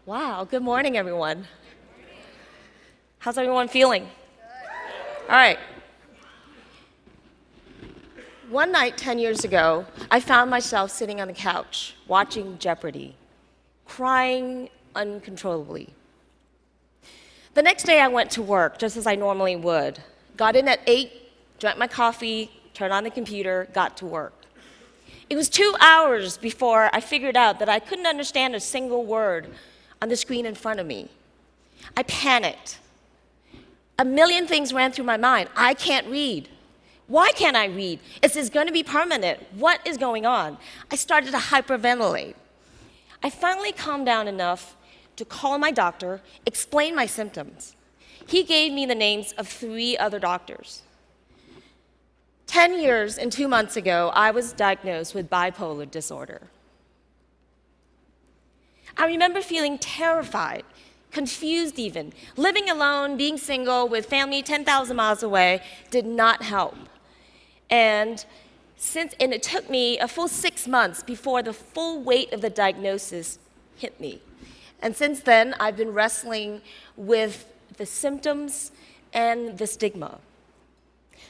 Wow, good morning, everyone. How's everyone feeling? All right. One night 10 years ago, I found myself sitting on the couch watching Jeopardy, crying uncontrollably. The next day, I went to work just as I normally would. Got in at 8, drank my coffee, turned on the computer, got to work. It was 2 hours before I figured out that I couldn't understand a single word on the screen in front of me. I panicked. A million things ran through my mind. I can't read. Why can't I read? Is this going to be permanent? What is going on? I started to hyperventilate. I finally calmed down enough to call my doctor, explain my symptoms. He gave me the names of 3 other doctors. 10 years and 2 months ago, I was diagnosed with bipolar disorder. I remember feeling terrified, confused even. Living alone, being single, with family 10,000 miles away did not help. And it took me a full 6 months before the full weight of the diagnosis hit me. And since then, I've been wrestling with the symptoms and the stigma.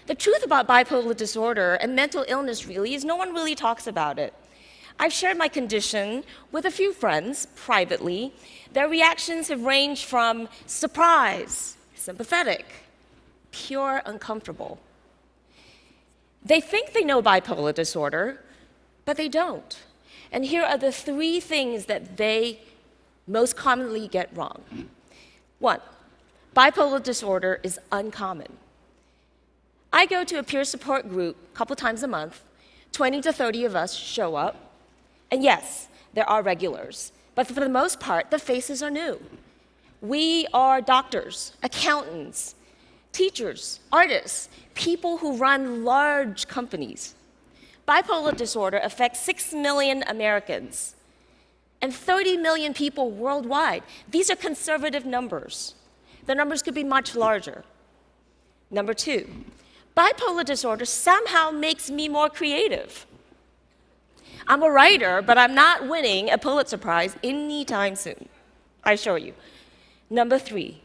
The truth about bipolar disorder and mental illness really is no one really talks about it. I've shared my condition with a few friends privately. Their reactions have ranged from surprise, sympathetic, pure uncomfortable. They think they know bipolar disorder, but they don't. And here are the 3 things that they most commonly get wrong. 1, bipolar disorder is uncommon. I go to a peer support group a couple times a month. 20 to 30 of us show up. And yes, there are regulars, but for the most part, the faces are new. We are doctors, accountants, teachers, artists, people who run large companies. Bipolar disorder affects 6 million Americans and 30 million people worldwide. These are conservative numbers. The numbers could be much larger. Number 2, bipolar disorder somehow makes me more creative. I'm a writer, but I'm not winning a Pulitzer Prize anytime soon, I assure you. Number 3,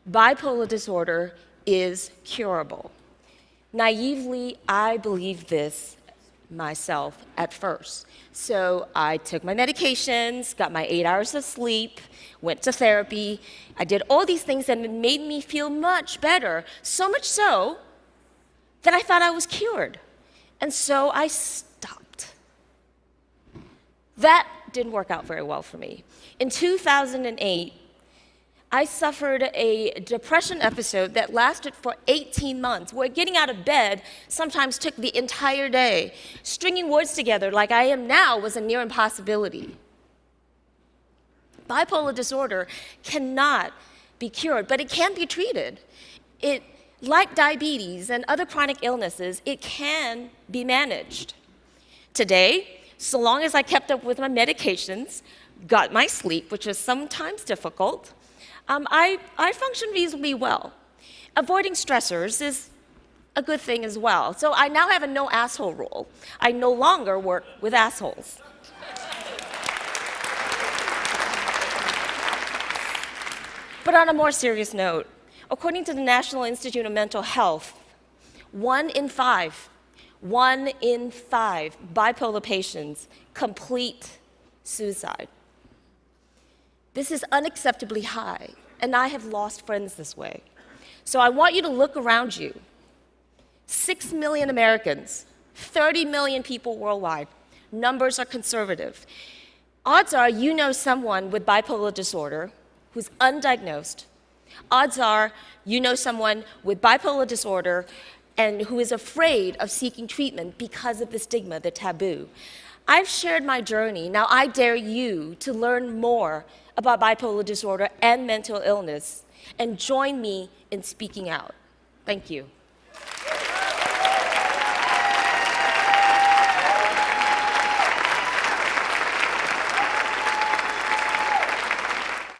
bipolar disorder is curable. Naively, I believed this myself at first. So I took my medications, got my 8 hours of sleep, went to therapy. I did all these things and it made me feel much better, so much so that I thought I was cured. And so I stopped. That didn't work out very well for me. In 2008, I suffered a depression episode that lasted for 18 months, where getting out of bed sometimes took the entire day. Stringing words together like I am now was a near impossibility. Bipolar disorder cannot be cured, but it can be treated. Like diabetes and other chronic illnesses, it can be managed. Today, so long as I kept up with my medications, got my sleep, which is sometimes difficult, I function reasonably well. Avoiding stressors is a good thing as well. So I now have a no asshole rule. I no longer work with assholes. But on a more serious note, according to the National Institute of Mental Health, 1 in 5 bipolar patients complete suicide. This is unacceptably high, and I have lost friends this way. So I want you to look around you. 6 million Americans, 30 million people worldwide. Numbers are conservative. Odds are you know someone with bipolar disorder who's undiagnosed. Odds are you know someone with bipolar disorder and who is afraid of seeking treatment because of the stigma, the taboo. I've shared my journey. Now I dare you to learn more about bipolar disorder and mental illness and join me in speaking out. Thank you.